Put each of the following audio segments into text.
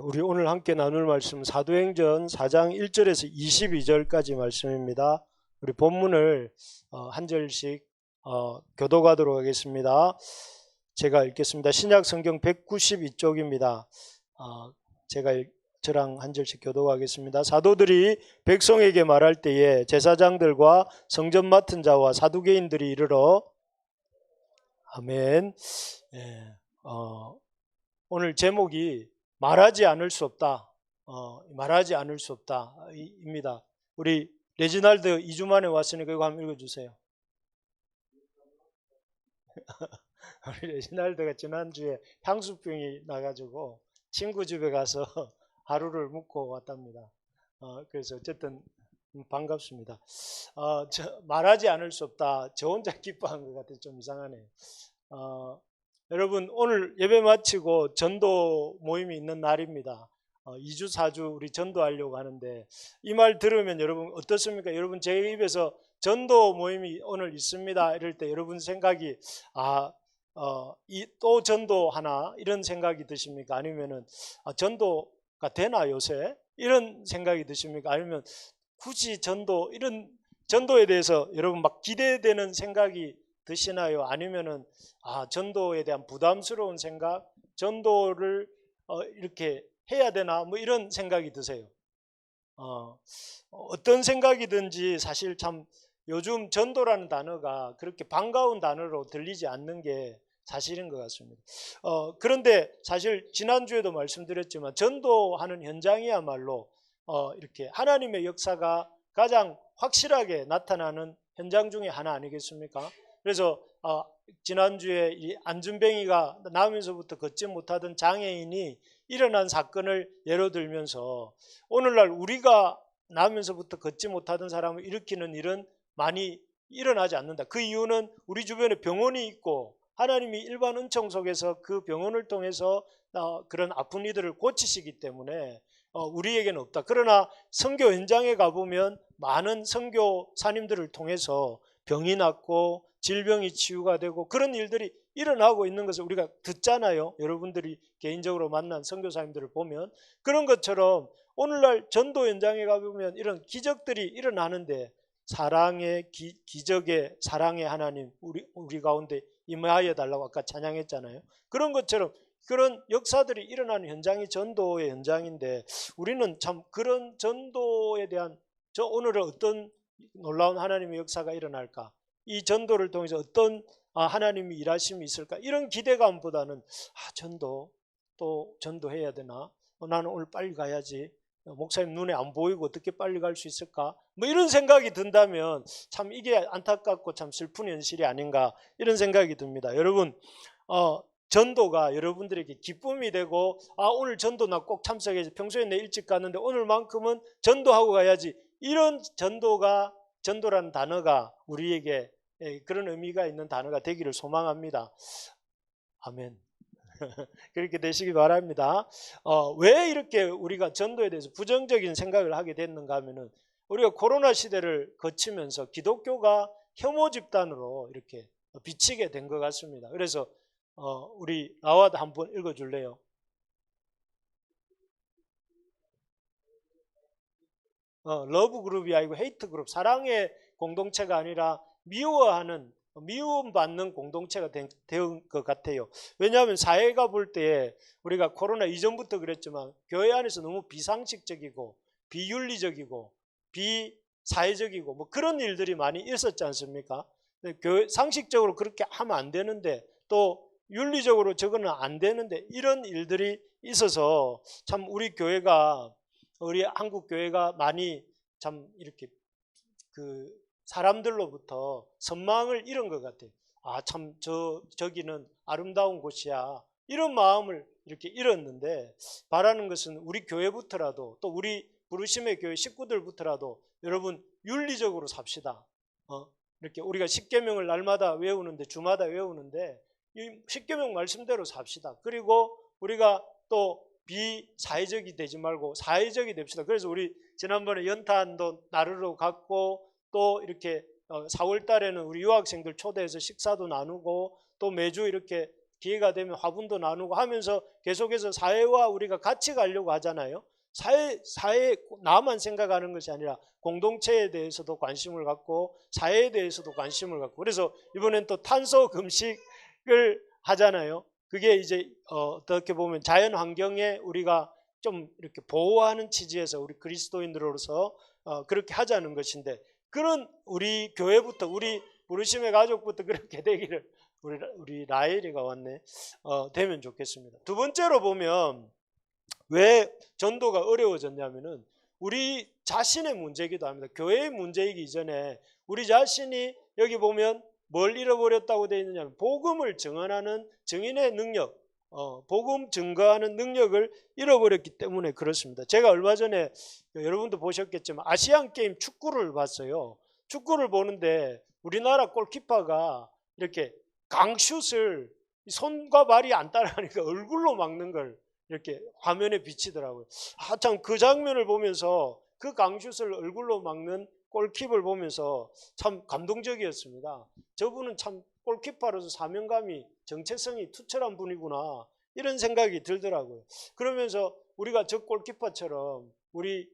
우리 오늘 함께 나눌 말씀 사도행전 4장 1절에서 22절까지 말씀입니다. 우리 본문을 한 절씩 교독하도록 하겠습니다. 제가 읽겠습니다. 신약 성경 192쪽입니다. 저랑 한 절씩 교독하겠습니다. 사도들이 백성에게 말할 때에 제사장들과 성전 맡은 자와 사두개인들이 이르러 아멘. 오늘 제목이 말하지 않을 수 없다. 말하지 않을 수 없다. 입니다. 우리 레지날드 2주 만에 왔으니까 이거 한번 읽어주세요. 우리 레지날드가 지난주에 향수병이 나가지고 친구 집에 가서 하루를 묵고 왔답니다. 그래서 어쨌든 반갑습니다. 말하지 않을 수 없다. 저 혼자 기뻐한 것 같아요. 좀 이상하네요. 여러분 오늘 예배 마치고 전도 모임이 있는 날입니다. 2주 4주 우리 전도하려고 하는데 이 말 들으면 여러분 어떻습니까? 여러분 제 입에서 전도 모임이 오늘 있습니다 이럴 때 여러분 생각이 또 전도하나 이런 생각이 드십니까? 아니면은 전도가 되나 요새? 이런 생각이 드십니까? 아니면 굳이 전도 이런 전도에 대해서 여러분 막 기대되는 생각이 드시나요? 아니면은 전도에 대한 부담스러운 생각, 전도를 이렇게 해야 되나 뭐 이런 생각이 드세요. 어떤 생각이든지 사실 참 요즘 전도라는 단어가 그렇게 반가운 단어로 들리지 않는 게 사실인 것 같습니다. 그런데 사실 지난주에도 말씀드렸지만 전도하는 현장이야말로 이렇게 하나님의 역사가 가장 확실하게 나타나는 현장 중에 하나 아니겠습니까? 그래서 지난주에 이 안준뱅이가 나오면서부터 걷지 못하던 장애인이 일어난 사건을 예로 들면서 오늘날 우리가 나오면서부터 걷지 못하던 사람을 일으키는 일은 많이 일어나지 않는다. 그 이유는 우리 주변에 병원이 있고 하나님이 일반 은총 속에서 그 병원을 통해서 그런 아픈 이들을 고치시기 때문에 우리에게는 없다. 그러나 선교 현장에 가보면 많은 선교사님들을 통해서 병이 낫고 질병이 치유가 되고 그런 일들이 일어나고 있는 것을 우리가 듣잖아요. 여러분들이 개인적으로 만난 선교사님들을 보면 그런 것처럼 오늘날 전도 현장에 가보면 이런 기적들이 일어나는데 사랑의 기적의 사랑의 하나님 우리 가운데 임하여 달라고 아까 찬양했잖아요. 그런 것처럼 그런 역사들이 일어나는 현장이 전도의 현장인데 우리는 참 그런 전도에 대한 오늘은 어떤 놀라운 하나님의 역사가 일어날까? 이 전도를 통해서 어떤 하나님이 일하심이 있을까? 이런 기대감보다는 전도 또 전도해야 되나? 나는 오늘 빨리 가야지. 목사님 눈에 안 보이고 어떻게 빨리 갈 수 있을까? 뭐 이런 생각이 든다면 참 이게 안타깝고 참 슬픈 현실이 아닌가 이런 생각이 듭니다. 여러분 전도가 여러분들에게 기쁨이 되고 오늘 전도 나 꼭 참석해야지. 평소에 내 일찍 갔는데 오늘만큼은 전도하고 가야지. 이런 전도라는 단어가 우리에게 그런 의미가 있는 단어가 되기를 소망합니다. 아멘. 그렇게 되시기 바랍니다. 왜 이렇게 우리가 전도에 대해서 부정적인 생각을 하게 됐는가 하면은 우리가 코로나 시대를 거치면서 기독교가 혐오 집단으로 이렇게 비치게 된 것 같습니다. 그래서 우리 나와도 한번 읽어줄래요? 러브 그룹이 아니고 헤이트 그룹, 사랑의 공동체가 아니라 미움받는 공동체가 된 것 같아요. 왜냐하면 사회가 볼 때 우리가 코로나 이전부터 그랬지만 교회 안에서 너무 비상식적이고 비윤리적이고 비사회적이고 뭐 그런 일들이 많이 있었지 않습니까? 상식적으로 그렇게 하면 안 되는데 또 윤리적으로 저거는 안 되는데 이런 일들이 있어서 참 우리 한국 교회가 많이 참 이렇게 사람들로부터 선망을 잃은 것 같아요. 참 저기는 아름다운 곳이야. 이런 마음을 이렇게 잃었는데 바라는 것은 우리 교회부터라도 또 우리 부르심의 교회 식구들부터라도 여러분 윤리적으로 삽시다. 이렇게 우리가 십계명을 날마다 외우는데 주마다 외우는데 이 십계명 말씀대로 삽시다. 그리고 우리가 또 비사회적이 되지 말고 사회적이 됩시다. 그래서 우리 지난번에 연탄도 나르러 갔고 또 이렇게 4월 달에는 우리 유학생들 초대해서 식사도 나누고 또 매주 이렇게 기회가 되면 화분도 나누고 하면서 계속해서 사회와 우리가 같이 가려고 하잖아요. 사회 나만 생각하는 것이 아니라 공동체에 대해서도 관심을 갖고 사회에 대해서도 관심을 갖고, 그래서 이번엔 또 탄소 금식을 하잖아요. 그게 이제 어떻게 보면 자연 환경에 우리가 좀 이렇게 보호하는 취지에서 우리 그리스도인들로서 그렇게 하자는 것인데, 그런 우리 교회부터, 우리 부르심의 가족부터 그렇게 되기를, 우리 라헬이가 왔네, 되면 좋겠습니다. 두 번째로 보면 왜 전도가 어려워졌냐면은 우리 자신의 문제이기도 합니다. 교회의 문제이기 이전에 우리 자신이, 여기 보면 뭘 잃어버렸다고 되어 있느냐면 복음을 증언하는 증인의 능력, 복음 증거하는 능력을 잃어버렸기 때문에 그렇습니다. 제가 얼마 전에 여러분도 보셨겠지만 아시안 게임 축구를 봤어요. 축구를 보는데 우리나라 골키퍼가 이렇게 강슛을 손과 발이 안 따라가니까 얼굴로 막는 걸 이렇게 화면에 비치더라고요. 참 그 장면을 보면서, 그 강슛을 얼굴로 막는 골키퍼를 보면서 참 감동적이었습니다. 저분은 참 골키퍼로서 사명감이, 정체성이 투철한 분이구나, 이런 생각이 들더라고요. 그러면서 우리가 저 골키퍼처럼 우리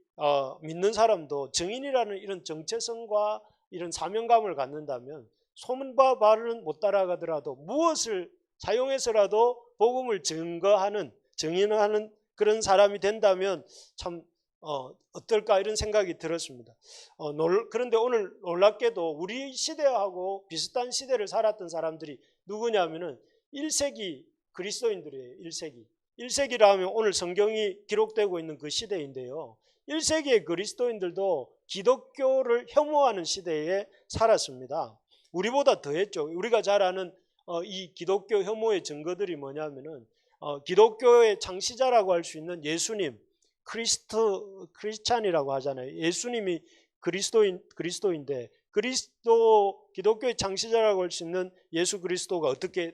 믿는 사람도 증인이라는 이런 정체성과 이런 사명감을 갖는다면 손과 발은 못 따라가더라도 무엇을 사용해서라도 복음을 증거하는, 증인하는 그런 사람이 된다면 참 어떨까, 이런 생각이 들었습니다. 그런데 오늘 놀랍게도 우리 시대하고 비슷한 시대를 살았던 사람들이 누구냐면은 1세기 그리스도인들이에요. 1세기라 하면 오늘 성경이 기록되고 있는 그 시대인데요. 1세기의 그리스도인들도 기독교를 혐오하는 시대에 살았습니다. 우리보다 더했죠. 우리가 잘 아는 이 기독교 혐오의 증거들이 뭐냐면은 기독교의 창시자라고 할 수 있는 예수님, 크리스찬이라고 하잖아요. 예수님이 그리스도인데, 기독교의 창시자라고 할 수 있는 예수 그리스도가 어떻게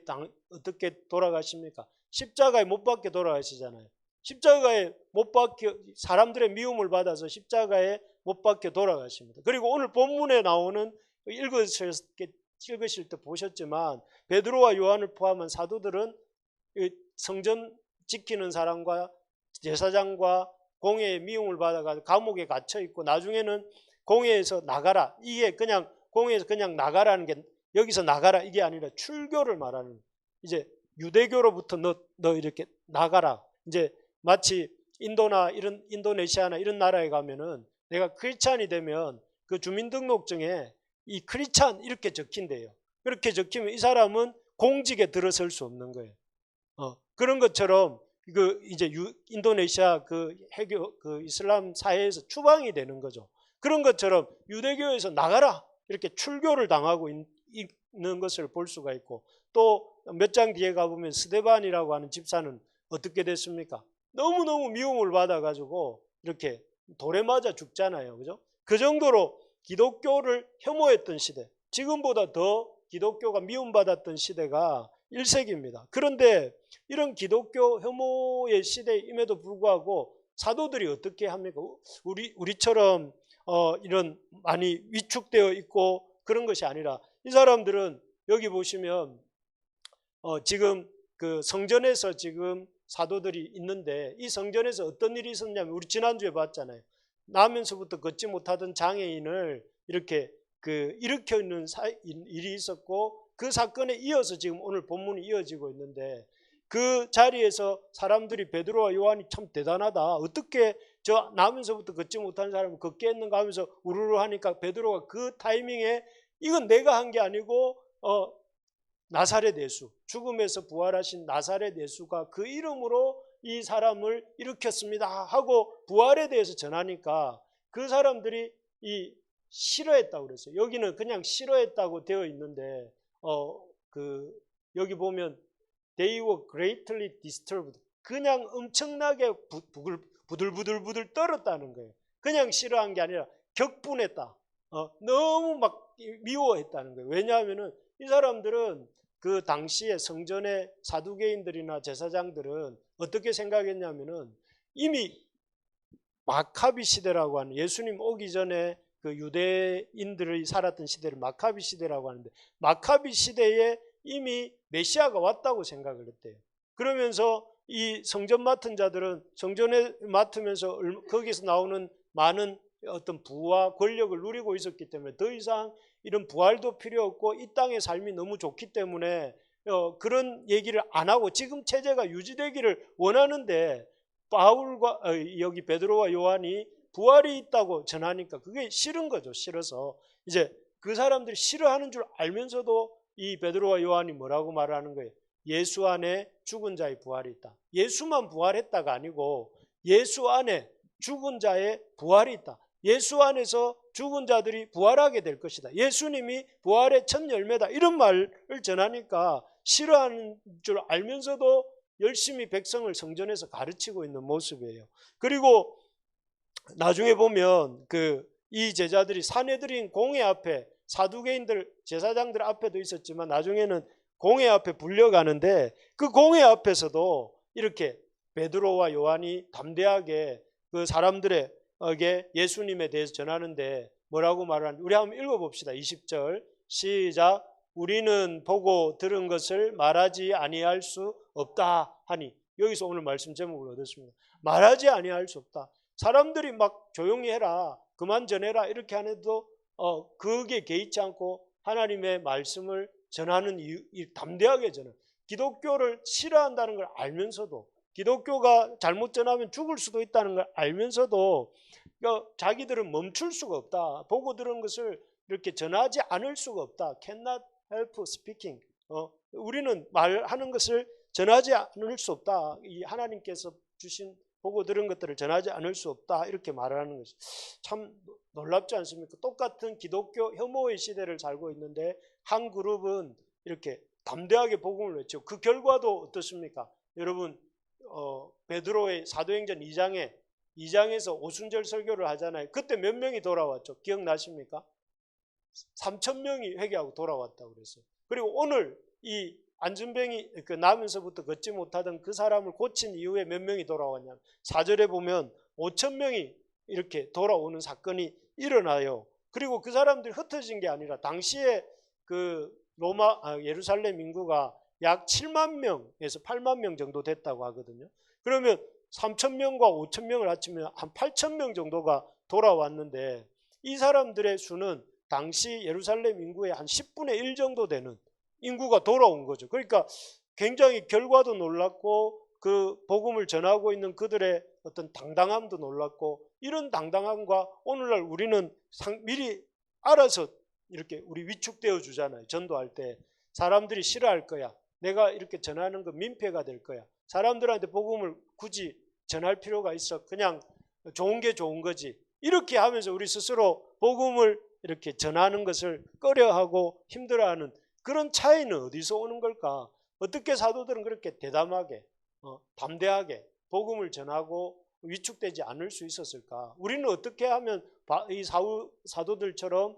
돌아가십니까? 십자가에 못 박혀 돌아가시잖아요. 십자가에 못 박혀, 사람들의 미움을 받아서 십자가에 못 박혀 돌아가십니다. 그리고 오늘 본문에 나오는, 읽으실 때 보셨지만 베드로와 요한을 포함한 사도들은 성전 지키는 사람과 제사장과 공회의 미움을 받아가지고 감옥에 갇혀 있고, 나중에는 공회에서 나가라, 이게 그냥 공회에서 그냥 나가라는 게, 여기서 나가라 이게 아니라 출교를 말하는, 이제 유대교로부터 너 이렇게 나가라. 이제 마치 인도네시아나 이런 나라에 가면은 내가 크리스찬이 되면 그 주민등록증에 이 크리스찬 이렇게 적힌대요. 그렇게 적히면 이 사람은 공직에 들어설 수 없는 거예요. 그런 것처럼 이제 인도네시아 해교 이슬람 사회에서 추방이 되는 거죠. 그런 것처럼 유대교에서 나가라 이렇게 출교를 당하고 있는 것을 볼 수가 있고, 또 몇 장 뒤에 가보면 스데반이라고 하는 집사는 어떻게 됐습니까? 너무너무 미움을 받아가지고 이렇게 돌에 맞아 죽잖아요. 그죠? 그 정도로 기독교를 혐오했던 시대, 지금보다 더 기독교가 미움받았던 시대가 1세기입니다. 그런데 이런 기독교 혐오의 시대임에도 불구하고 사도들이 어떻게 합니까? 우리처럼 이런 많이 위축되어 있고 그런 것이 아니라, 이 사람들은 여기 보시면 지금 그 성전에서 지금 사도들이 있는데, 이 성전에서 어떤 일이 있었냐면, 우리 지난주에 봤잖아요. 나면서부터 걷지 못하던 장애인을 이렇게 일으켜 있는 일이 있었고, 그 사건에 이어서 지금 오늘 본문이 이어지고 있는데, 그 자리에서 사람들이 베드로와 요한이 참 대단하다, 어떻게 저 나면서부터 걷지 못하는 사람을 걷게 했는가 하면서 우르르 하니까, 베드로가 그 타이밍에 이건 내가 한 게 아니고 나사렛 예수, 죽음에서 부활하신 나사렛 예수가 그 이름으로 이 사람을 일으켰습니다 하고 부활에 대해서 전하니까, 그 사람들이 싫어했다고 그랬어요. 여기는 그냥 싫어했다고 되어 있는데 여기 보면 they were greatly disturbed, 그냥 엄청나게 부들부들 떨었다는 거예요. 그냥 싫어한 게 아니라 격분했다. 너무 막 미워했다는 거예요. 왜냐하면은 이 사람들은 그 당시에 성전의 사두개인들이나 제사장들은 어떻게 생각했냐면은, 이미 마카비 시대라고 하는, 예수님 오기 전에 그 유대인들이 살았던 시대를 마카비 시대라고 하는데, 마카비 시대에 이미 메시아가 왔다고 생각을 했대요. 그러면서 이 성전 맡은 자들은 성전에 맡으면서 거기서 나오는 많은 어떤 부와 권력을 누리고 있었기 때문에 더 이상 이런 부활도 필요 없고 이 땅의 삶이 너무 좋기 때문에 그런 얘기를 안 하고 지금 체제가 유지되기를 원하는데 바울과 여기 베드로와 요한이 부활이 있다고 전하니까 그게 싫은 거죠. 싫어서 이제 그 사람들이 싫어하는 줄 알면서도 이 베드로와 요한이 뭐라고 말하는 거예요? 예수 안에 죽은 자의 부활이 있다. 예수만 부활했다가 아니고 예수 안에 죽은 자의 부활이 있다. 예수 안에서 죽은 자들이 부활하게 될 것이다. 예수님이 부활의 첫 열매다. 이런 말을 전하니까 싫어하는 줄 알면서도 열심히 백성을 성전에서 가르치고 있는 모습이에요. 그리고 나중에 보면 이 제자들이 사내들인 공회 앞에 사두개인들 제사장들 앞에도 있었지만 나중에는 공회 앞에 불려가는데 그 공회 앞에서도 이렇게 베드로와 요한이 담대하게 그 사람들에게 예수님에 대해서 전하는데 뭐라고 말하는지 우리 한번 읽어봅시다. 20절 시작. 우리는 보고 들은 것을 말하지 아니할 수 없다 하니, 여기서 오늘 말씀 제목을 얻었습니다. 말하지 아니할 수 없다. 사람들이 막 조용히 해라, 그만 전해라 이렇게 하는데도 그게 개의치 않고 하나님의 말씀을 전하는 이유, 담대하게 전해. 기독교를 싫어한다는 걸 알면서도, 기독교가 잘못 전하면 죽을 수도 있다는 걸 알면서도 자기들은 멈출 수가 없다. 보고 들은 것을 이렇게 전하지 않을 수가 없다. Cannot help speaking. 우리는 말하는 것을 전하지 않을 수 없다. 이 하나님께서 주신 보고 들은 것들을 전하지 않을 수 없다. 이렇게 말하는 것이 참 놀랍지 않습니까? 똑같은 기독교 혐오의 시대를 살고 있는데 한 그룹은 이렇게 담대하게 복음을 외치고 그 결과도 어떻습니까? 여러분 베드로의 사도행전 2장에서 오순절 설교를 하잖아요. 그때 몇 명이 돌아왔죠? 기억나십니까? 3,000명이 회개하고 돌아왔다고 그랬어요. 그리고 오늘 이 안전병이 나면서부터 걷지 못하던 그 사람을 고친 이후에 몇 명이 돌아왔냐? 4절에 보면 5,000명이 이렇게 돌아오는 사건이 일어나요. 그리고 그 사람들이 흩어진 게 아니라 당시에 예루살렘 인구가 약 7만 명에서 8만 명 정도 됐다고 하거든요. 그러면 3,000명과 5,000명을 합치면 한 8,000명 정도가 돌아왔는데 이 사람들의 수는 당시 예루살렘 인구의 한 10분의 1 정도 되는 인구가 돌아온 거죠. 그러니까 굉장히 결과도 놀랍고 그 복음을 전하고 있는 그들의 어떤 당당함도 놀랍고, 이런 당당함과 오늘날 우리는 미리 알아서 이렇게 우리 위축되어 주잖아요. 전도할 때 사람들이 싫어할 거야. 내가 이렇게 전하는 건 민폐가 될 거야. 사람들한테 복음을 굳이 전할 필요가 있어. 그냥 좋은 게 좋은 거지. 이렇게 하면서 우리 스스로 복음을 이렇게 전하는 것을 꺼려하고 힘들어하는 그런 차이는 어디서 오는 걸까? 어떻게 사도들은 그렇게 대담하게 담대하게 복음을 전하고 위축되지 않을 수 있었을까? 우리는 어떻게 하면 이 사도들처럼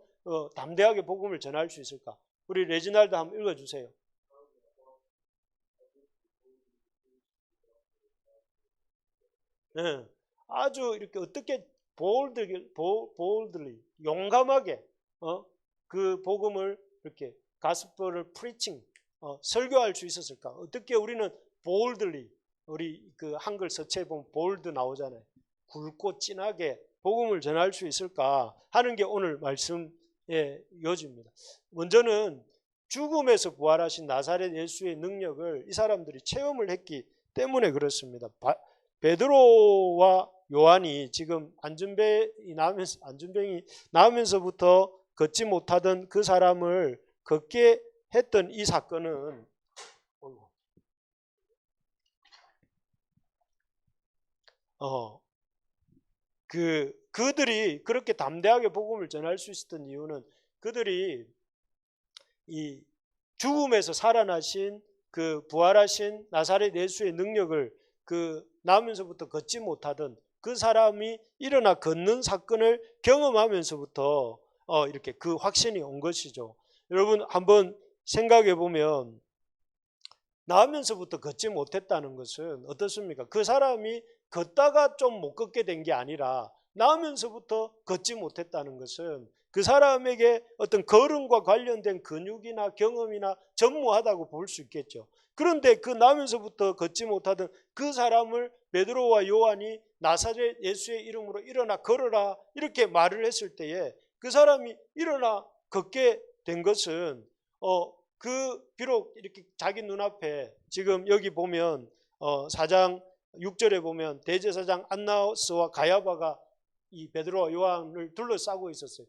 담대하게 복음을 전할 수 있을까? 우리 레지날드 한번 읽어주세요. 네. 아주 이렇게 어떻게 boldly 용감하게 그 복음을 이렇게 가스펠을 프리칭 설교할 수 있었을까? 어떻게 우리는 boldly, 우리 그 한글 서체에 보면 bold 나오잖아요. 굵고 진하게 복음을 전할 수 있을까 하는 게 오늘 말씀의 요지입니다. 먼저는 죽음에서 부활하신 나사렛 예수의 능력을 이 사람들이 체험을 했기 때문에 그렇습니다. 베드로와 요한이 지금 안전병이 나오면서부터 걷지 못하던 그 사람을 걷게 했던 이 사건은 그들이 그렇게 담대하게 복음을 전할 수 있었던 이유는 그들이 이 죽음에서 살아나신 그 부활하신 나사렛 예수의 능력을 나오면서부터 걷지 못하던 그 사람이 일어나 걷는 사건을 경험하면서부터 이렇게 그 확신이 온 것이죠. 여러분 한번 생각해 보면 나오면서부터 걷지 못했다는 것은 어떻습니까? 그 사람이 걷다가 좀 못 걷게 된 게 아니라 나면서부터 걷지 못했다는 것은 그 사람에게 어떤 걸음과 관련된 근육이나 경험이나 전무하다고 볼 수 있겠죠. 그런데 그 나면서부터 걷지 못하던 그 사람을 베드로와 요한이 나사렛 예수의 이름으로 일어나 걸어라 이렇게 말을 했을 때에 그 사람이 일어나 걷게 된 것은 비록 이렇게 자기 눈앞에 지금 여기 보면 4장 6절에 보면 대제사장 안나스와 가야바가 이 베드로와 요한을 둘러싸고 있었어요.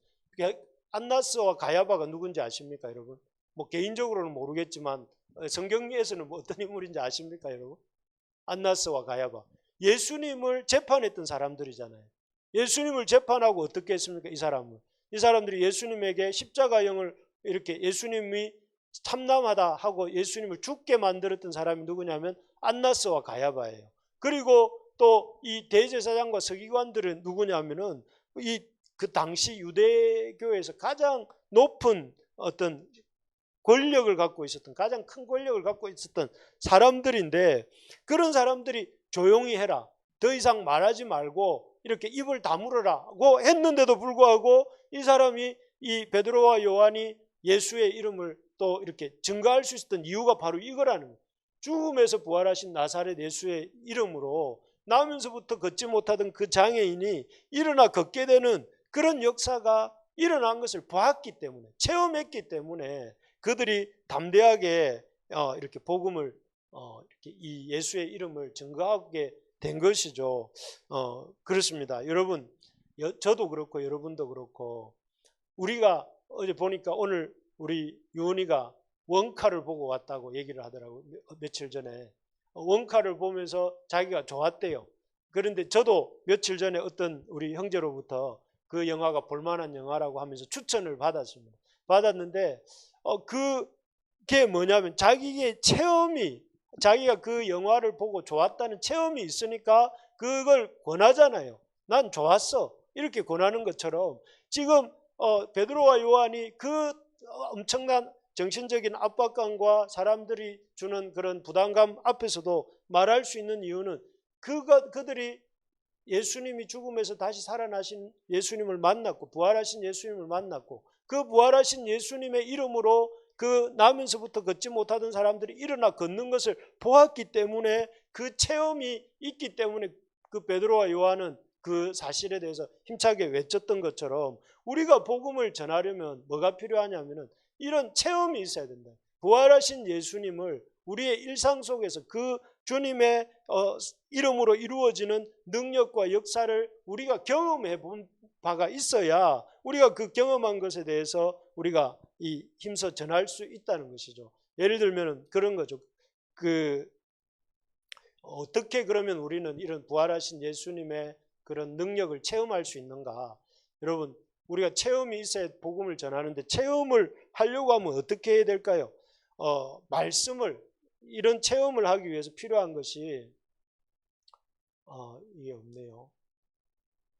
안나스와 가야바가 누군지 아십니까, 여러분? 뭐 개인적으로는 모르겠지만 성경에서는 뭐 어떤 인물인지 아십니까, 여러분? 안나스와 가야바. 예수님을 재판했던 사람들이잖아요. 예수님을 재판하고 어떻게 했습니까? 이 사람들이 예수님에게 십자가형을 이렇게 예수님이 참남하다 하고 예수님을 죽게 만들었던 사람이 누구냐면 안나스와 가야바예요. 그리고 또 이 대제사장과 서기관들은 누구냐면은 그 당시 유대교에서 가장 높은 어떤 권력을 갖고 있었던, 가장 큰 권력을 갖고 있었던 사람들인데, 그런 사람들이 조용히 해라, 더 이상 말하지 말고 이렇게 입을 다물어라고 했는데도 불구하고 이 사람이, 이 베드로와 요한이 예수의 이름을 또 이렇게 증거할 수 있었던 이유가 바로 이거라는 거예요. 죽음에서 부활하신 나사렛 예수의 이름으로 나면서부터 걷지 못하던 그 장애인이 일어나 걷게 되는 그런 역사가 일어난 것을 보았기 때문에, 체험했기 때문에 그들이 담대하게 이렇게 복음을 이렇게 이 예수의 이름을 증거하게 된 것이죠. 그렇습니다. 여러분, 저도 그렇고 여러분도 그렇고, 우리가 어제 보니까 오늘 우리 유은이가 원카를 보고 왔다고 얘기를 하더라고요. 며칠 전에 원카를 보면서 자기가 좋았대요. 그런데 저도 며칠 전에 어떤 우리 형제로부터 그 영화가 볼만한 영화라고 하면서 추천을 받았습니다. 받았는데 그게 뭐냐면 자기의 체험이, 자기가 그 영화를 보고 좋았다는 체험이 있으니까 그걸 권하잖아요. 난 좋았어 이렇게 권하는 것처럼 지금 베드로와 요한이 그 엄청난 정신적인 압박감과 사람들이 주는 그런 부담감 앞에서도 말할 수 있는 이유는 그들이 예수님이 죽음에서 다시 살아나신 예수님을 만났고, 부활하신 예수님을 만났고, 그 부활하신 예수님의 이름으로 그 나면서부터 걷지 못하던 사람들이 일어나 걷는 것을 보았기 때문에, 그 체험이 있기 때문에 그 베드로와 요한은 그 사실에 대해서 힘차게 외쳤던 것처럼, 우리가 복음을 전하려면 뭐가 필요하냐면은 이런 체험이 있어야 된다. 부활하신 예수님을 우리의 일상 속에서 그 주님의 이름으로 이루어지는 능력과 역사를 우리가 경험해 본 바가 있어야 우리가 그 경험한 것에 대해서 우리가 힘써 전할 수 있다는 것이죠. 예를 들면 그런 거죠. 어떻게 그러면 우리는 이런 부활하신 예수님의 그런 능력을 체험할 수 있는가? 여러분, 우리가 체험이 있어야 복음을 전하는데, 체험을 하려고 하면 어떻게 해야 될까요? 이런 체험을 하기 위해서 필요한 것이 이게 없네요.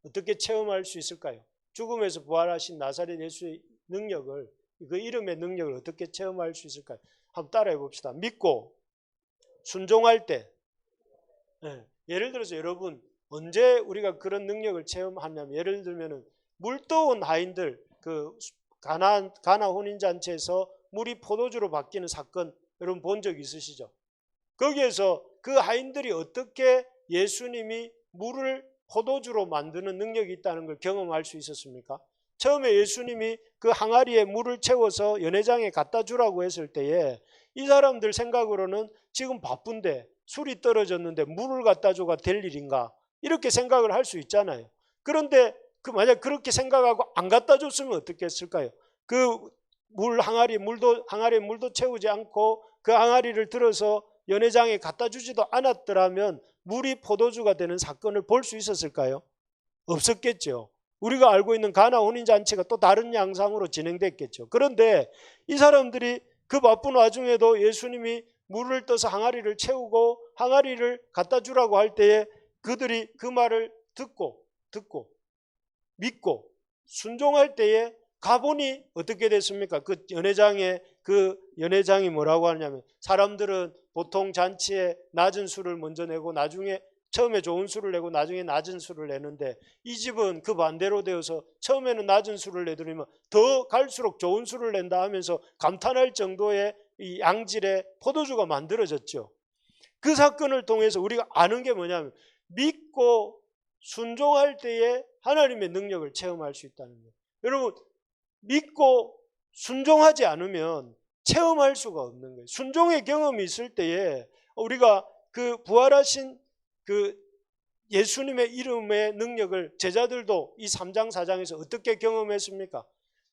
어떻게 체험할 수 있을까요? 죽음에서 부활하신 나사렛 예수의 능력을, 그 이름의 능력을 어떻게 체험할 수 있을까요? 한번 따라해 봅시다. 믿고 순종할 때. 예를 들어서 여러분, 언제 우리가 그런 능력을 체험하냐면, 예를 들면은 물떠온 하인들, 그 가나 혼인잔치에서 물이 포도주로 바뀌는 사건, 여러분 본 적 있으시죠? 거기에서 그 하인들이 어떻게 예수님이 물을 포도주로 만드는 능력이 있다는 걸 경험할 수 있었습니까? 처음에 예수님이 그 항아리에 물을 채워서 연회장에 갖다 주라고 했을 때에 이 사람들 생각으로는 지금 바쁜데 술이 떨어졌는데 물을 갖다 줘가 될 일인가, 이렇게 생각을 할 수 있잖아요. 그런데 만약 그렇게 생각하고 안 갖다 줬으면 어떻게 했을까요? 그 항아리에 물도 채우지 않고 그 항아리를 들어서 연회장에 갖다 주지도 않았더라면 물이 포도주가 되는 사건을 볼 수 있었을까요? 없었겠죠. 우리가 알고 있는 가나 혼인잔치가 또 다른 양상으로 진행됐겠죠. 그런데 이 사람들이 그 바쁜 와중에도 예수님이 물을 떠서 항아리를 채우고 항아리를 갖다 주라고 할 때에 그들이 그 말을 듣고 믿고 순종할 때에 가보니 어떻게 됐습니까? 그 연회장이 뭐라고 하냐면, 사람들은 보통 잔치에 낮은 술을 먼저 내고 나중에 처음에 좋은 수를 내고 나중에 낮은 수를 내는데 이 집은 그 반대로 되어서 처음에는 낮은 수를 내더니만 더 갈수록 좋은 수를 낸다 하면서 감탄할 정도의 이 양질의 포도주가 만들어졌죠. 그 사건을 통해서 우리가 아는 게 뭐냐면 믿고 순종할 때에 하나님의 능력을 체험할 수 있다는 거예요. 여러분, 믿고 순종하지 않으면 체험할 수가 없는 거예요. 순종의 경험이 있을 때에 우리가 그 부활하신 그 예수님의 이름의 능력을 제자들도 이 3장 4장에서 어떻게 경험했습니까?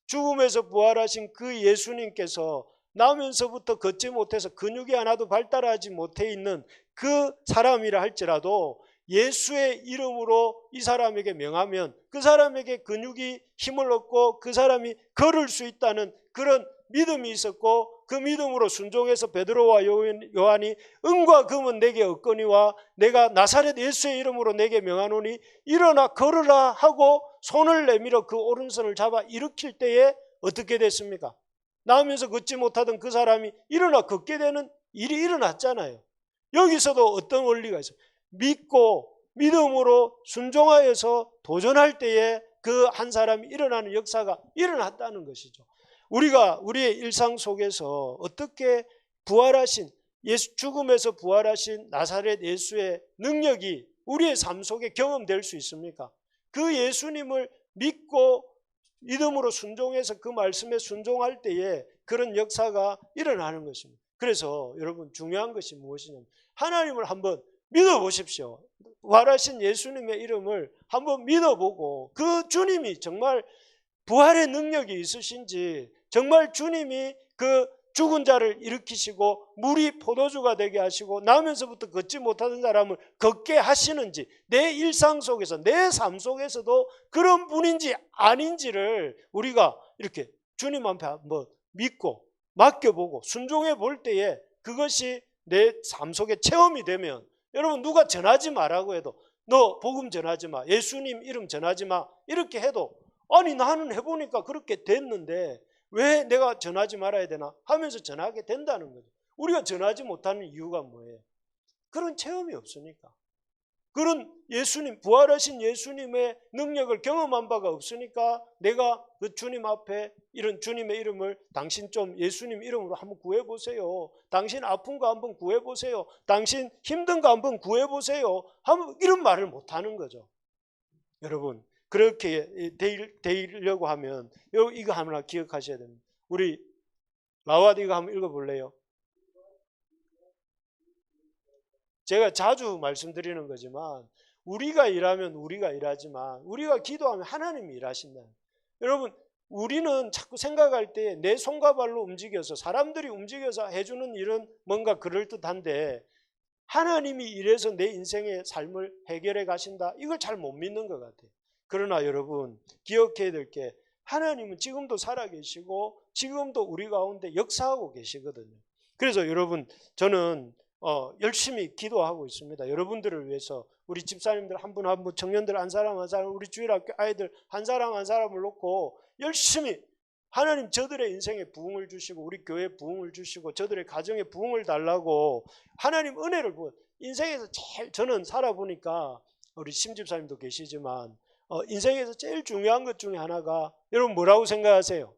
죽음에서 부활하신 그 예수님께서 나면서부터 걷지 못해서 근육이 하나도 발달하지 못해 있는 그 사람이라 할지라도 예수의 이름으로 이 사람에게 명하면 그 사람에게 근육이 힘을 얻고 그 사람이 걸을 수 있다는 그런 믿음이 있었고, 그 믿음으로 순종해서 베드로와 요한이 은과 금은 내게 없거니와 내가 나사렛 예수의 이름으로 내게 명하노니 일어나 걸으라 하고 손을 내밀어 그 오른손을 잡아 일으킬 때에 어떻게 됐습니까? 나오면서 걷지 못하던 그 사람이 일어나 걷게 되는 일이 일어났잖아요. 여기서도 어떤 원리가 있어요? 믿고 믿음으로 순종하여서 도전할 때에 그 한 사람이 일어나는 역사가 일어났다는 것이죠. 우리가 우리의 일상 속에서 어떻게 부활하신 예수, 죽음에서 부활하신 나사렛 예수의 능력이 우리의 삶 속에 경험될 수 있습니까? 그 예수님을 믿고 믿음으로 순종해서 그 말씀에 순종할 때에 그런 역사가 일어나는 것입니다. 그래서 여러분, 중요한 것이 무엇이냐면 하나님을 한번 믿어보십시오. 부활하신 예수님의 이름을 한번 믿어보고 그 주님이 정말 부활의 능력이 있으신지, 정말 주님이 그 죽은 자를 일으키시고 물이 포도주가 되게 하시고 나면서부터 걷지 못하던 사람을 걷게 하시는지, 내 일상 속에서 내 삶 속에서도 그런 분인지 아닌지를 우리가 이렇게 주님 앞에 한번 믿고 맡겨보고 순종해 볼 때에 그것이 내 삶 속에 체험이 되면, 여러분, 누가 전하지 마라고 해도 너 복음 전하지 마, 예수님 이름 전하지 마 이렇게 해도 아니 나는 해보니까 그렇게 됐는데 왜 내가 전하지 말아야 되나 하면서 전하게 된다는 거죠. 우리가 전하지 못하는 이유가 뭐예요? 그런 체험이 없으니까. 그런 예수님, 부활하신 예수님의 능력을 경험한 바가 없으니까 내가 그 주님 앞에 이런 주님의 이름을 당신 좀 예수님 이름으로 한번 구해보세요. 당신 아픈 거 한번 구해보세요. 당신 힘든 거 한번 구해보세요. 이런 말을 못하는 거죠. 여러분, 그렇게 되려고 하면 이거 하나 기억하셔야 됩니다. 우리 라와드 이거 한번 읽어볼래요? 제가 자주 말씀드리는 거지만 우리가 일하면 우리가 일하지만 우리가 기도하면 하나님이 일하신다. 여러분, 우리는 자꾸 생각할 때 내 손과 발로 움직여서 사람들이 움직여서 해주는 일은 뭔가 그럴듯한데 하나님이 이래서 내 인생의 삶을 해결해 가신다, 이걸 잘 못 믿는 것 같아요. 그러나 여러분, 기억해야 될 게 하나님은 지금도 살아계시고 지금도 우리 가운데 역사하고 계시거든요. 그래서 여러분, 저는 열심히 기도하고 있습니다. 여러분들을 위해서 우리 집사님들 한 분 한 분, 청년들 한 사람 한 사람, 우리 주일학교 아이들 한 사람 한 사람을 놓고 열심히 하나님 저들의 인생에 부흥을 주시고 우리 교회에 부흥을 주시고 저들의 가정에 부흥을 달라고 하나님 은혜를 부어. 인생에서 제일 저는 살아보니까 우리 심집사님도 계시지만 인생에서 제일 중요한 것 중에 하나가, 여러분 뭐라고 생각하세요?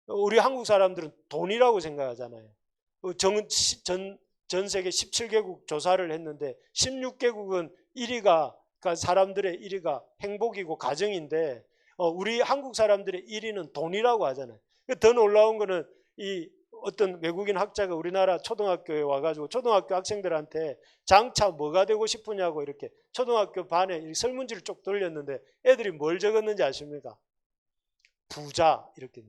우리 한국 사람들은 돈이라고 생각하잖아요. 전 세계 17개국 조사를 했는데 16개국은 1위가, 그러니까 사람들의 1위가 행복이고 가정인데 우리 한국 사람들의 1위는 돈이라고 하잖아요. 더 놀라운 거는 이 어떤 외국인 학자가 우리나라 초등학교에 와가지고 초등학교 학생들한테 장차 뭐가 되고 싶으냐고 이렇게 초등학교 반에 설문지를 쭉 돌렸는데 애들이 뭘 적었는지 아십니까? 부자, 이렇게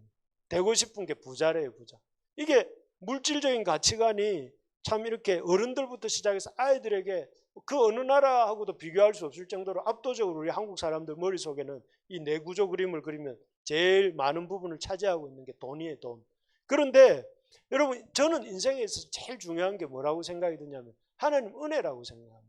되고 싶은 게 부자래요. 부자. 이게 물질적인 가치관이 참 이렇게 어른들부터 시작해서 아이들에게 그 어느 나라하고도 비교할 수 없을 정도로 압도적으로 우리 한국 사람들 머릿속에는 이 내구조 그림을 그리면 제일 많은 부분을 차지하고 있는 게 돈이에요. 돈. 그런데 여러분, 저는 인생에서 제일 중요한 게 뭐라고 생각이 드냐면 하나님 은혜라고 생각합니다.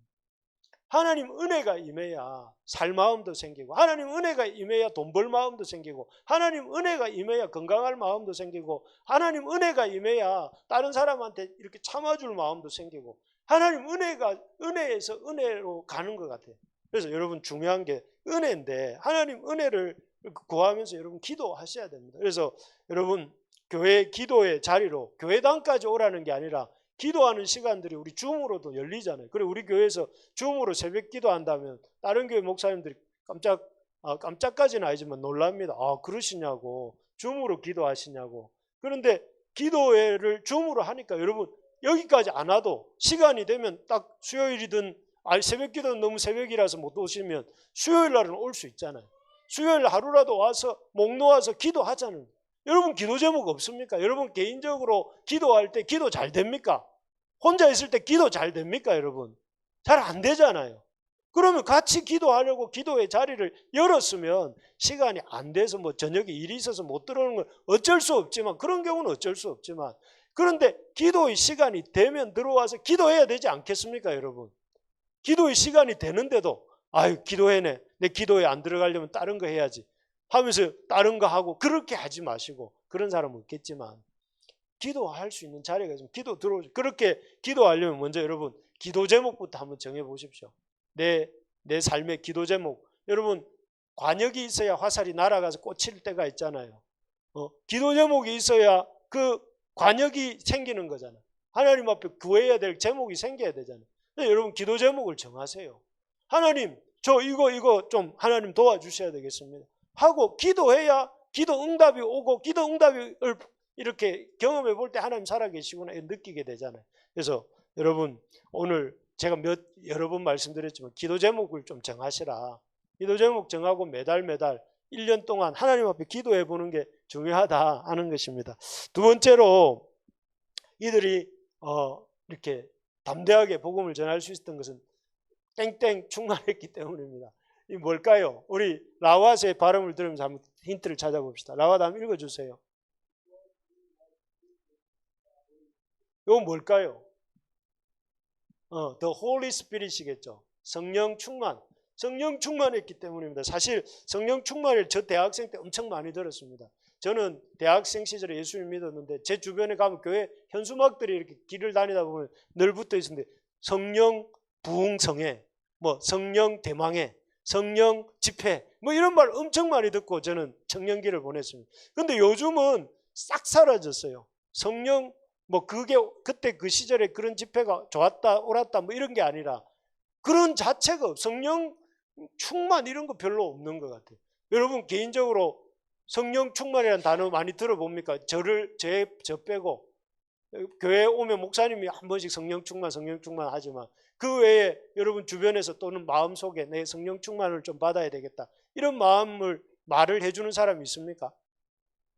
하나님 은혜가 임해야 살 마음도 생기고, 하나님 은혜가 임해야 돈 벌 마음도 생기고, 하나님 은혜가 임해야 건강할 마음도 생기고, 하나님 은혜가 임해야 다른 사람한테 이렇게 참아줄 마음도 생기고, 하나님 은혜에서 은혜로 가는 것 같아요. 그래서 여러분 중요한 게 은혜인데 하나님 은혜를 구하면서 여러분 기도하셔야 됩니다. 그래서 여러분 교회 기도의 자리로 교회당까지 오라는 게 아니라 기도하는 시간들이 우리 줌으로도 열리잖아요. 그리고 우리 교회에서 줌으로 새벽 기도한다면 다른 교회 목사님들이 깜짝까지는 아니지만 놀랍니다. 아, 그러시냐고. 줌으로 기도하시냐고. 그런데 기도회를 줌으로 하니까 여러분 여기까지 안 와도 시간이 되면 딱 수요일이든 새벽 기도는 너무 새벽이라서 못 오시면 수요일 날은 올 수 있잖아요. 수요일 하루라도 와서 목 놓아서 기도하자는. 여러분 기도 제목 없습니까? 여러분 개인적으로 기도할 때 기도 잘 됩니까? 혼자 있을 때 기도 잘 됩니까? 여러분 잘 안 되잖아요. 그러면 같이 기도하려고 기도의 자리를 열었으면 시간이 안 돼서 뭐 저녁에 일이 있어서 못 들어오는 건 어쩔 수 없지만, 그런 경우는 어쩔 수 없지만, 그런데 기도의 시간이 되면 들어와서 기도해야 되지 않겠습니까? 여러분 기도의 시간이 되는데도 아유 기도해네, 내 기도에 안 들어가려면 다른 거 해야지 하면서 다른 거 하고, 그렇게 하지 마시고. 그런 사람은 없겠지만 기도할 수 있는 자리가 있으면 기도 들어오죠. 그렇게 기도하려면 먼저 여러분 기도 제목부터 한번 정해 보십시오. 내 삶의 기도 제목. 여러분 관역이 있어야 화살이 날아가서 꽂힐 때가 있잖아요. 기도 제목이 있어야 그 관역이 생기는 거잖아요. 하나님 앞에 구해야 될 제목이 생겨야 되잖아요. 여러분 기도 제목을 정하세요. 하나님 저 이거 좀 하나님 도와주셔야 되겠습니다 하고 기도해야 기도 응답이 오고, 기도 응답을 이렇게 경험해 볼 때 하나님 살아계시구나 느끼게 되잖아요. 그래서 여러분 오늘 제가 여러 번 말씀드렸지만 기도 제목을 좀 정하시라. 기도 제목 정하고 매달 1년 동안 하나님 앞에 기도해 보는 게 중요하다 하는 것입니다. 두 번째로 이들이 이렇게 담대하게 복음을 전할 수 있었던 것은 땡땡 충만했기 때문입니다. 이 뭘까요? 우리 라왓의 발음을 들으면서 한번 힌트를 찾아봅시다. 라왓 한번 읽어주세요. 이건 뭘까요? The Holy Spirit이겠죠. 성령 충만. 성령 충만했기 때문입니다. 사실 성령 충만을 저 대학생 때 엄청 많이 들었습니다. 저는 대학생 시절에 예수님 믿었는데 제 주변에 가면 교회 현수막들이 이렇게 길을 다니다 보면 늘 붙어 있었는데 성령 부흥성회, 뭐 성령 대망회, 성령 집회, 뭐 이런 말 엄청 많이 듣고 저는 청년기를 보냈습니다. 그런데 요즘은 싹 사라졌어요. 성령 뭐 그게 그때 그 시절에 그런 집회가 좋았다 옳았다 뭐 이런 게 아니라 그런 자체가 성령 충만 이런 거 별로 없는 것 같아요. 여러분 개인적으로 성령 충만이라는 단어 많이 들어봅니까? 저 빼고 교회에 오면 목사님이 한 번씩 성령 충만 하지만 그 외에 여러분 주변에서 또는 마음속에 내 성령 충만을 좀 받아야 되겠다 이런 말을 해주는 사람이 있습니까?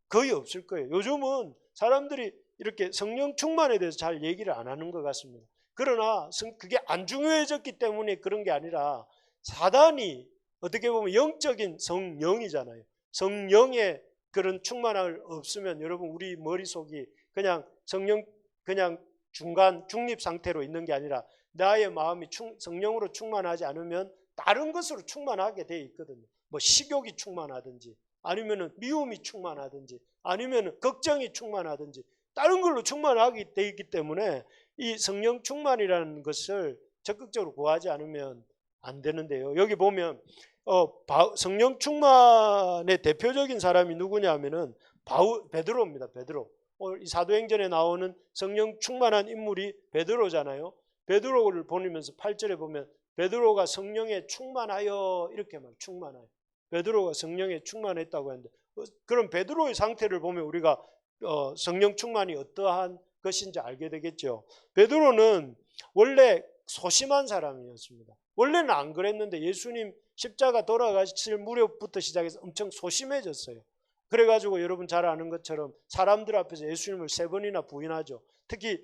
거의 없을 거예요. 요즘은 사람들이 이렇게 성령 충만에 대해서 잘 얘기를 안 하는 것 같습니다. 그러나 그게 안 중요해졌기 때문에 그런 게 아니라 사단이 어떻게 보면 영적인 성령이잖아요. 성령의 그런 충만함을 없으면 여러분 우리 머릿속이 그냥 중간 중립 상태로 있는 게 아니라 나의 마음이 성령으로 충만하지 않으면 다른 것으로 충만하게 돼 있거든요. 뭐 식욕이 충만하든지 아니면은 미움이 충만하든지 아니면은 걱정이 충만하든지 다른 걸로 충만하게 돼 있기 때문에 이 성령 충만이라는 것을 적극적으로 구하지 않으면 안 되는데요. 여기 보면 성령 충만의 대표적인 사람이 누구냐 하면은 베드로입니다. 베드로. 이 사도행전에 나오는 성령 충만한 인물이 베드로잖아요. 베드로를 보면서 8절에 보면 베드로가 성령에 충만하여 이렇게 말 충만하여. 베드로가 성령에 충만했다고 하는데 그럼 베드로의 상태를 보면 우리가 성령 충만이 어떠한 것인지 알게 되겠죠. 베드로는 원래 소심한 사람이었습니다. 원래는 안 그랬는데 예수님 십자가 돌아가실 무렵부터 시작해서 엄청 소심해졌어요. 그래가지고 여러분 잘 아는 것처럼 사람들 앞에서 예수님을 3번이나 부인하죠. 특히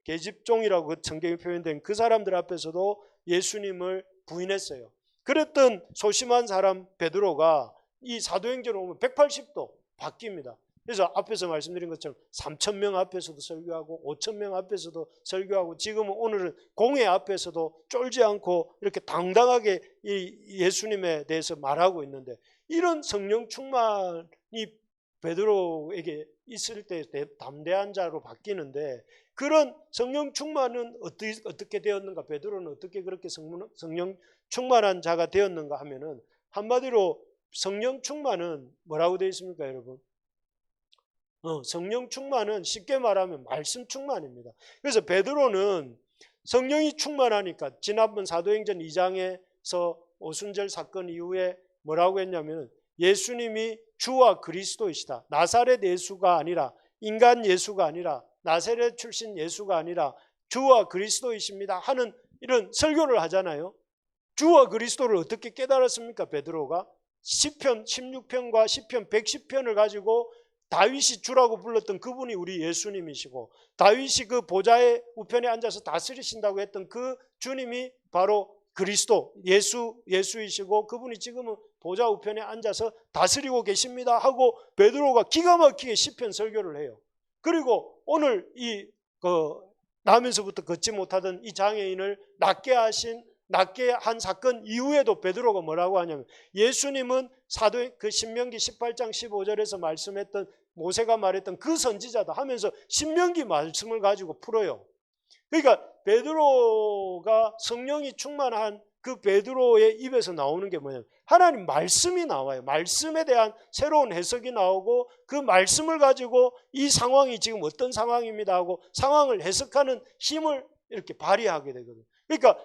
계집종이라고 성경에 표현된 그 사람들 앞에서도 예수님을 부인했어요. 그랬던 소심한 사람 베드로가 이 사도행전을 보면 180도 바뀝니다. 그래서 앞에서 말씀드린 것처럼 3,000명 앞에서도 설교하고 5,000명 앞에서도 설교하고 지금은 오늘은 공회 앞에서도 쫄지 않고 이렇게 당당하게 이 예수님에 대해서 말하고 있는데 이런 성령 충만이 베드로에게 있을 때 담대한 자로 바뀌는데 그런 성령 충만은 어떻게 되었는가? 베드로는 어떻게 그렇게 성령 충만한 자가 되었는가 하면은 한마디로 성령 충만은 뭐라고 되어 있습니까, 여러분? 성령 충만은 쉽게 말하면 말씀 충만입니다. 그래서 베드로는 성령이 충만하니까 지난번 사도행전 2장에서 오순절 사건 이후에 뭐라고 했냐면 예수님이 주와 그리스도이시다. 나사렛 예수가 아니라 인간 예수가 아니라 나사렛 출신 예수가 아니라 주와 그리스도이십니다 하는 이런 설교를 하잖아요. 주와 그리스도를 어떻게 깨달았습니까? 베드로가 시편 16편과 시편 110편을 가지고 다윗이 주라고 불렀던 그분이 우리 예수님이시고 다윗이 그 보좌의 우편에 앉아서 다스리신다고 했던 그 주님이 바로 그리스도 예수이시고 그분이 지금은 보좌 우편에 앉아서 다스리고 계십니다 하고 베드로가 기가 막히게 시편 설교를 해요. 그리고 오늘 나면서부터 걷지 못하던 이 장애인을 낫게 한 사건 이후에도 베드로가 뭐라고 하냐면 예수님은 그 신명기 18장 15절에서 말씀했던 모세가 말했던 그 선지자다 하면서 신명기 말씀을 가지고 풀어요. 그러니까 베드로가 성령이 충만한 그 베드로의 입에서 나오는 게 뭐냐면 하나님 말씀이 나와요. 말씀에 대한 새로운 해석이 나오고 그 말씀을 가지고 이 상황이 지금 어떤 상황입니다 하고 상황을 해석하는 힘을 이렇게 발휘하게 되거든요. 그러니까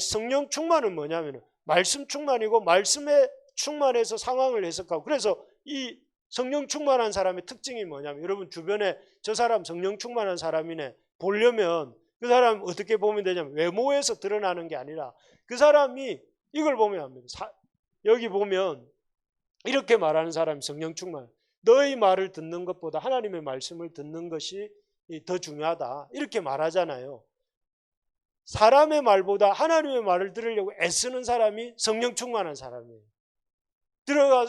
성령 충만은 뭐냐면 말씀 충만이고 말씀에 충만해서 상황을 해석하고 그래서 이 성령 충만한 사람의 특징이 뭐냐면 여러분 주변에 저 사람 성령 충만한 사람이네 보려면 그 사람 어떻게 보면 되냐면 외모에서 드러나는 게 아니라 그 사람이 이걸 보면 합니다. 여기 보면 이렇게 말하는 사람이 성령 충만. 너의 말을 듣는 것보다 하나님의 말씀을 듣는 것이 더 중요하다. 이렇게 말하잖아요. 사람의 말보다 하나님의 말을 들으려고 애쓰는 사람이 성령 충만한 사람이에요.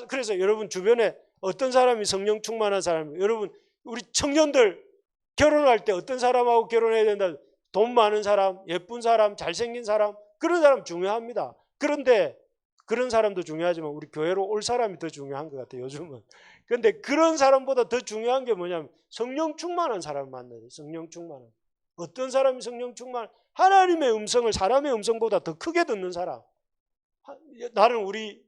그래서 여러분 주변에 어떤 사람이 성령 충만한 사람이에요? 여러분 우리 청년들 결혼할 때 어떤 사람하고 결혼해야 된다? 돈 많은 사람, 예쁜 사람, 잘생긴 사람 그런 사람 중요합니다. 그런데 그런 사람도 중요하지만 우리 교회로 올 사람이 더 중요한 것 같아요. 요즘은. 그런데 그런 사람보다 더 중요한 게 뭐냐면 성령 충만한 사람을 만나야 돼요. 성령 충만한. 어떤 사람이 성령 충만? 하나님의 음성을 사람의 음성보다 더 크게 듣는 사람. 나는 우리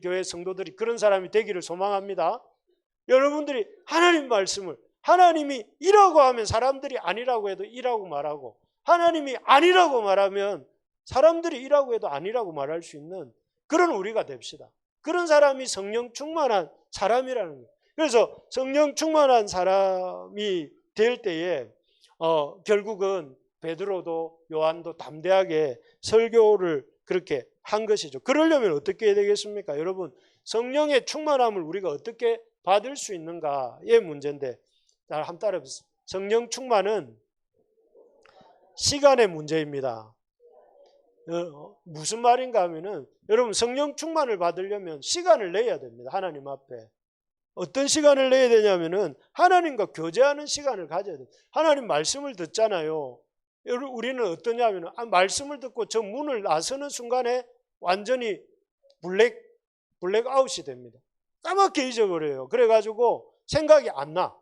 교회 성도들이 그런 사람이 되기를 소망합니다. 여러분들이 하나님 말씀을 하나님이 이라고 하면 사람들이 아니라고 해도 이라고 말하고 하나님이 아니라고 말하면 사람들이 이라고 해도 아니라고 말할 수 있는 그런 우리가 됩시다. 그런 사람이 성령 충만한 사람이라는 거예요. 그래서 성령 충만한 사람이 될 때에 결국은 베드로도 요한도 담대하게 설교를 그렇게 한 것이죠. 그러려면 어떻게 해야 되겠습니까? 여러분 성령의 충만함을 우리가 어떻게 받을 수 있는가의 문제인데 한번 따라해보세요. 성령 충만은 시간의 문제입니다. 무슨 말인가 하면은 여러분 성령 충만을 받으려면 시간을 내야 됩니다. 하나님 앞에. 어떤 시간을 내야 되냐면은 하나님과 교제하는 시간을 가져야 돼요. 하나님 말씀을 듣잖아요. 우리는 어떠냐면은 말씀을 듣고 저 문을 나서는 순간에 완전히 블랙아웃이 됩니다. 까맣게 잊어버려요. 그래가지고 생각이 안 나.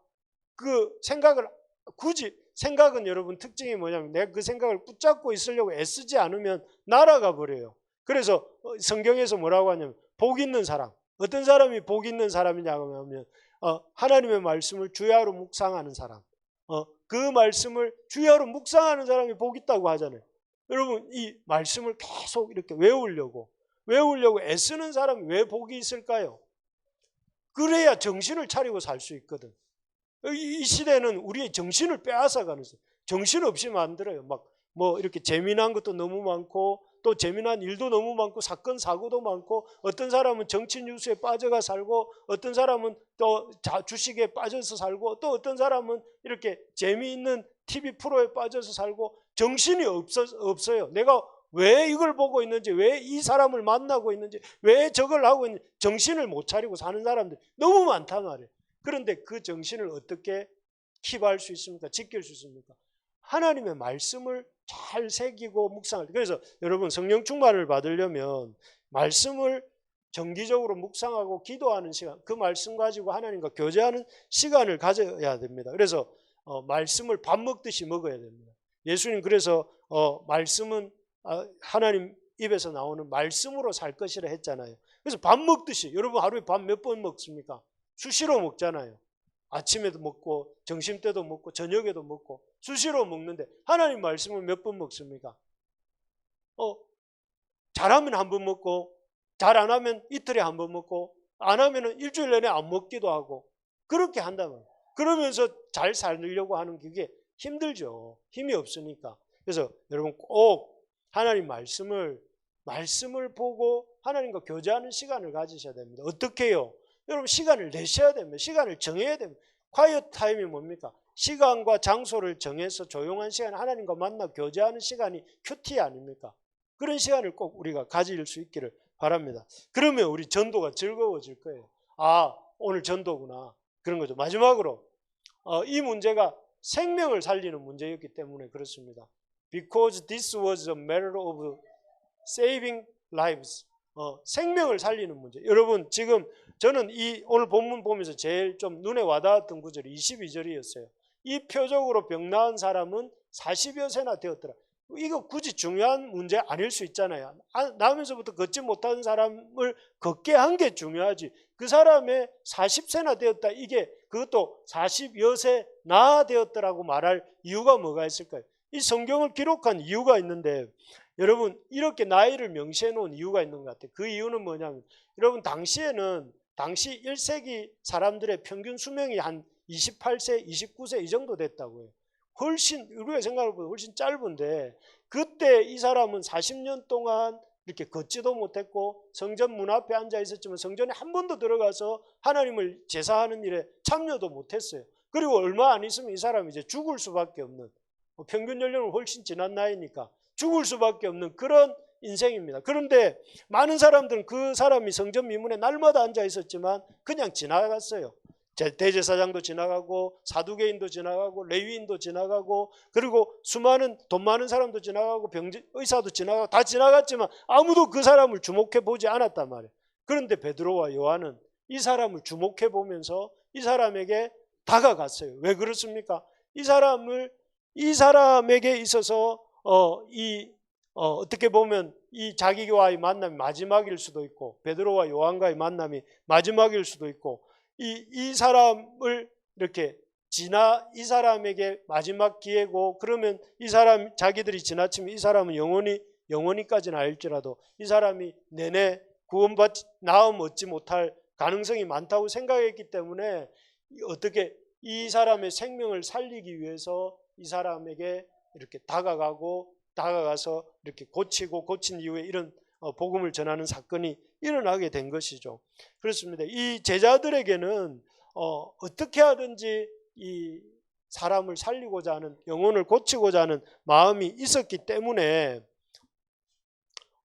그 생각을 생각은 여러분 특징이 뭐냐면 내가 그 생각을 붙잡고 있으려고 애쓰지 않으면 날아가 버려요. 그래서 성경에서 뭐라고 하냐면 복 있는 사람. 어떤 사람이 복 있는 사람이냐고 하면 하나님의 말씀을 주야로 묵상하는 사람. 그 말씀을 주야로 묵상하는 사람이 복 있다고 하잖아요. 여러분 이 말씀을 계속 이렇게 외우려고 애쓰는 사람이 왜 복이 있을까요? 그래야 정신을 차리고 살 수 있거든. 이 시대는 우리의 정신을 빼앗아가는 거예요. 정신없이 만들어요. 막 뭐 이렇게 재미난 것도 너무 많고 또 재미난 일도 너무 많고 사건 사고도 많고 어떤 사람은 정치 뉴스에 빠져가 살고 어떤 사람은 또 주식에 빠져서 살고 또 어떤 사람은 이렇게 재미있는 TV 프로에 빠져서 살고 정신이 없어요. 내가 왜 이걸 보고 있는지 왜 이 사람을 만나고 있는지 왜 저걸 하고 있는지 정신을 못 차리고 사는 사람들이 너무 많단 말이에요. 그런데 그 정신을 어떻게 킵할 수 있습니까? 지킬 수 있습니까? 하나님의 말씀을 잘 새기고 묵상할 때. 그래서 여러분 성령 충만을 받으려면 말씀을 정기적으로 묵상하고 기도하는 시간, 그 말씀 가지고 하나님과 교제하는 시간을 가져야 됩니다. 그래서 말씀을 밥 먹듯이 먹어야 됩니다. 예수님 그래서 말씀은 하나님 입에서 나오는 말씀으로 살 것이라 했잖아요. 그래서 밥 먹듯이, 여러분 하루에 밥 몇 번 먹습니까? 수시로 먹잖아요. 아침에도 먹고 점심때도 먹고 저녁에도 먹고 수시로 먹는데 하나님 말씀을 몇 번 먹습니까? 잘하면 한 번 먹고 잘 안 하면 이틀에 한 번 먹고 안 하면 일주일 내내 안 먹기도 하고 그렇게 한다면, 그러면서 잘 살려고 하는 게 힘들죠. 힘이 없으니까. 그래서 여러분 꼭 하나님 말씀을 보고 하나님과 교제하는 시간을 가지셔야 됩니다. 어떻게 해요? 여러분 시간을 내셔야 됩니다. 시간을 정해야 됩니다. 콰이어 타임이 뭡니까? 시간과 장소를 정해서 조용한 시간, 하나님과 만나 교제하는 시간이 큐티 아닙니까? 그런 시간을 꼭 우리가 가질 수 있기를 바랍니다. 그러면 우리 전도가 즐거워질 거예요. 오늘 전도구나, 그런 거죠. 마지막으로 이 문제가 생명을 살리는 문제였기 때문에 그렇습니다. Because this was a matter of saving lives. 생명을 살리는 문제. 여러분 지금 저는 이 오늘 본문 보면서 제일 좀 눈에 와닿았던 구절이 22절이었어요. 이 표적으로 병 나은 사람은 40여 세나 되었더라. 이거 굳이 중요한 문제 아닐 수 있잖아요. 나오면서부터 걷지 못하는 사람을 걷게 한 게 중요하지. 그 사람의 40세나 되었다, 이게 그것도 40여 세나 되었더라고 말할 이유가 뭐가 있을까요? 이 성경을 기록한 이유가 있는데, 여러분 이렇게 나이를 명시해 놓은 이유가 있는 것 같아요. 그 이유는 뭐냐면, 여러분 당시 1세기 사람들의 평균 수명이 한 28세, 29세 이 정도 됐다고요. 훨씬 우리가 생각해보면 훨씬 짧은데, 그때 이 사람은 40년 동안 이렇게 걷지도 못했고 성전 문 앞에 앉아 있었지만 성전에 한 번도 들어가서 하나님을 제사하는 일에 참여도 못했어요. 그리고 얼마 안 있으면 이 사람이 이제 죽을 수밖에 없는, 평균 연령은 훨씬 지난 나이니까 죽을 수밖에 없는 그런 인생입니다. 그런데 많은 사람들은 그 사람이 성전 미문에 날마다 앉아 있었지만 그냥 지나갔어요. 대제사장도 지나가고 사두개인도 지나가고 레위인도 지나가고, 그리고 수많은 돈 많은 사람도 지나가고 의사도 지나가고 다 지나갔지만 아무도 그 사람을 주목해 보지 않았단 말이에요. 그런데 베드로와 요한은 이 사람을 주목해 보면서 이 사람에게 다가갔어요. 왜 그렇습니까? 이 사람에게 있어서 어떻게 보면 이 자기와의 만남이 마지막일 수도 있고, 베드로와 요한과의 만남이 마지막일 수도 있고, 이 사람을 이렇게 이 사람에게 마지막 기회고, 그러면 이 사람 자기들이 지나치면 이 사람은 영원히까지는 알지라도 이 사람이 내내 구원받지 나음 얻지 못할 가능성이 많다고 생각했기 때문에 어떻게 이 사람의 생명을 살리기 위해서 이 사람에게 이렇게 다가가서 이렇게 고친 이후에 이런 복음을 전하는 사건이 일어나게 된 것이죠. 그렇습니다. 이 제자들에게는 어떻게 하든지 이 사람을 살리고자 하는, 영혼을 고치고자 하는 마음이 있었기 때문에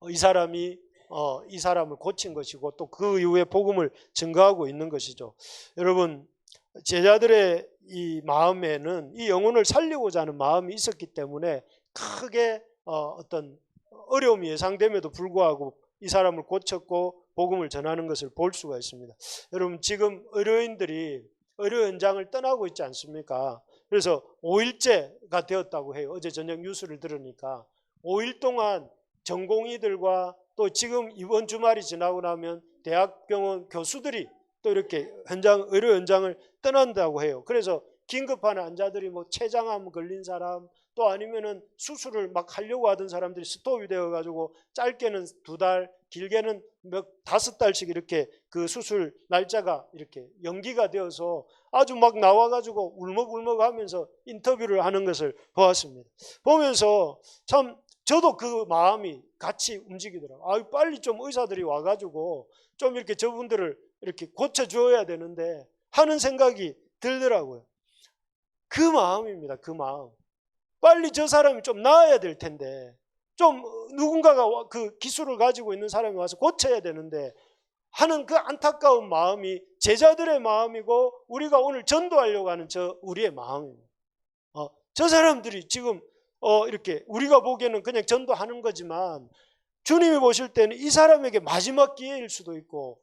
이 사람을 고친 것이고 또 그 이후에 복음을 증거하고 있는 것이죠. 여러분 제자들의 이 마음에는 이 영혼을 살리고자 하는 마음이 있었기 때문에 크게 어떤 어려움이 예상됨에도 불구하고 이 사람을 고쳤고 복음을 전하는 것을 볼 수가 있습니다. 여러분 지금 의료인들이 의료 현장을 떠나고 있지 않습니까? 그래서 5일째가 되었다고 해요. 어제 저녁 뉴스를 들으니까 5일 동안 전공의들과 또 지금 이번 주말이 지나고 나면 대학병원 교수들이 또 이렇게 의료 현장을 떠난다고 해요. 그래서 긴급한 환자들이 췌장암 걸린 사람, 또 아니면은 수술을 막 하려고 하던 사람들이 스톱이 되어가지고 짧게는 2달, 길게는 5달씩 이렇게 그 수술 날짜가 이렇게 연기가 되어서 아주 막 나와가지고 울먹울먹하면서 인터뷰를 하는 것을 보았습니다. 보면서 참 저도 그 마음이 같이 움직이더라고요. 빨리 좀 의사들이 와가지고 좀 이렇게 저분들을 이렇게 고쳐줘야 되는데 하는 생각이 들더라고요. 그 마음입니다. 그 마음. 빨리 저 사람이 좀 나아야 될 텐데, 좀 누군가가 그 기술을 가지고 있는 사람이 와서 고쳐야 되는데 하는 그 안타까운 마음이 제자들의 마음이고 우리가 오늘 전도하려고 하는 우리의 마음입니다. 저 사람들이 지금 이렇게 우리가 보기에는 그냥 전도하는 거지만 주님이 보실 때는 이 사람에게 마지막 기회일 수도 있고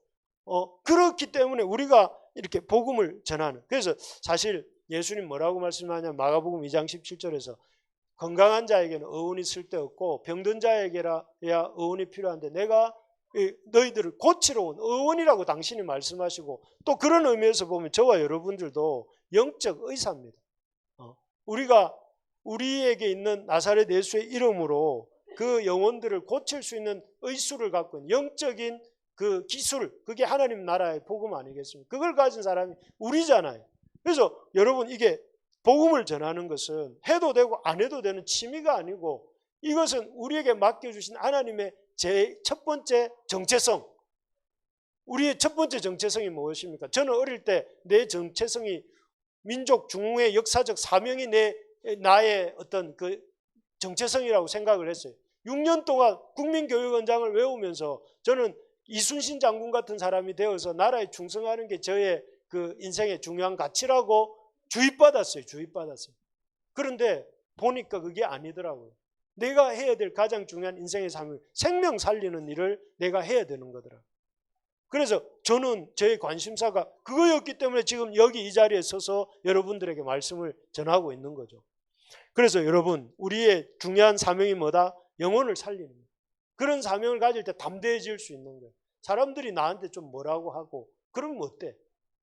그렇기 때문에 우리가 이렇게 복음을 전하는, 그래서 사실 예수님 뭐라고 말씀하냐? 마가복음 2장 17절에서 건강한 자에게는 의원이 쓸데없고 병든 자에게야 의원이 필요한데 내가 너희들을 고치러 온 의원이라고 당신이 말씀하시고, 또 그런 의미에서 보면 저와 여러분들도 영적 의사입니다. 우리가 우리에게 있는 나사렛 예수의 이름으로 그 영혼들을 고칠 수 있는 의수를 갖고 있는 영적인 그 기술, 그게 하나님 나라의 복음 아니겠습니까? 그걸 가진 사람이 우리잖아요. 그래서 여러분, 이게 복음을 전하는 것은 해도 되고 안 해도 되는 취미가 아니고, 이것은 우리에게 맡겨주신 하나님의 제 첫 번째 정체성. 우리의 첫 번째 정체성이 무엇입니까? 저는 어릴 때 내 정체성이 민족 중흥의 역사적 사명이 나의 어떤 그 정체성이라고 생각을 했어요. 6년 동안 국민교육원장을 외우면서 저는 이순신 장군 같은 사람이 되어서 나라에 충성하는 게 저의 그 인생의 중요한 가치라고 주입받았어요. 그런데 보니까 그게 아니더라고요. 내가 해야 될 가장 중요한 인생의 삶을, 생명 살리는 일을 내가 해야 되는 거더라고요. 그래서 저는 저의 관심사가 그거였기 때문에 지금 여기 이 자리에 서서 여러분들에게 말씀을 전하고 있는 거죠. 그래서 여러분, 우리의 중요한 사명이 뭐다? 영혼을 살리는 거예요. 그런 사명을 가질 때 담대해질 수 있는 거예요. 사람들이 나한테 좀 뭐라고 하고 그러면 어때?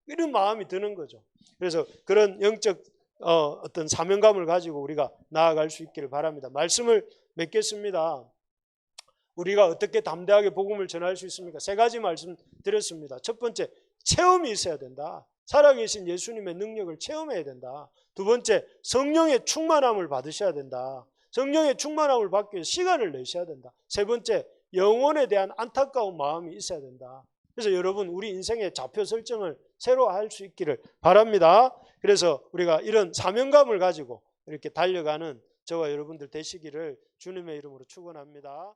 이런 마음이 드는 거죠. 그래서 그런 영적 어떤 사명감을 가지고 우리가 나아갈 수 있기를 바랍니다. 말씀을 맺겠습니다. 우리가 어떻게 담대하게 복음을 전할 수 있습니까? 3가지 말씀드렸습니다. 첫 번째, 체험이 있어야 된다. 살아계신 예수님의 능력을 체험해야 된다. 두 번째, 성령의 충만함을 받으셔야 된다. 성령의 충만함을 받기 위해 시간을 내셔야 된다. 세 번째, 영혼에 대한 안타까운 마음이 있어야 된다. 그래서 여러분, 우리 인생의 좌표 설정을 새로 할 수 있기를 바랍니다. 그래서 우리가 이런 사명감을 가지고 이렇게 달려가는 저와 여러분들 되시기를 주님의 이름으로 축원합니다.